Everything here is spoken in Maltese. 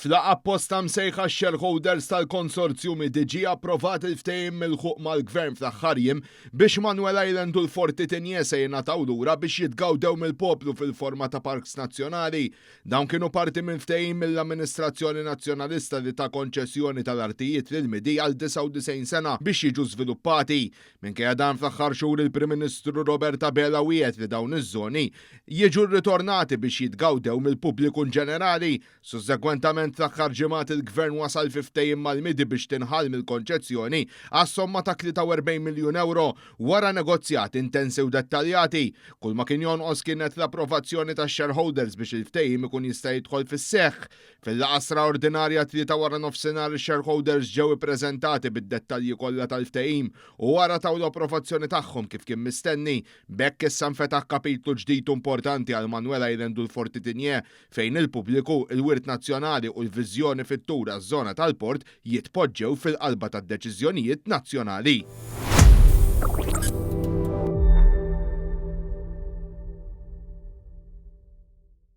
F'laqgħa apposta msejħa shareholders tal-konsorzjumi diġi approvat il-ftehim mill-ħuq mal-gvern fl-aħħar jiem biex Manuel Island u l-Forti Tinjesa jingħataw lura biex jitgawdew mill-poplu fil-forma ta' parks nazzjonali. Dawn kienu parti minn ftehim mill-Amministrazzjoni Nazzjonalista li ta' konċessjoni tal-artijiet lil midi għal 99 sena biex jiġu żviluppati. Minkejja dan fl-aħħar xhur il-Prim Ministru Roberta Bela wiegħed li dawn iż-żoni jiġu rritornati biex jitgawdew mill-pubbliku ġenerali. Sussegwentament l-aħħar ġimgħat il-Gvern wasal fi ftehim mal-midi biex tinħall mill-konċezzjoni għas-somma ta' 43 miljun euro wara negozjat intensi u dettaljati. Kull ma kien jonqos kienet l-approvazzjoni ta' shareholders biex il-ftehim ikun jista' jidħol fis-seħħ. Fil-laqgħa straordinarja tlieta wara nofsinhar shareholders ġew ippreżentati bid-dettalji kollha tal-ftehim u wara taw l-approvazzjoni tagħhom kif kien mistenni. Bekk issa nfetaħ kapitlu ġdid importanti għal Manuel Island u l-Forti Tinje fejn il-pubbliku, il-wirt nazzjonali u l-viżjoni fit-tura żona tal-port jitpoġġew fil-qalba tad-deċiżjonijiet nazzjonali.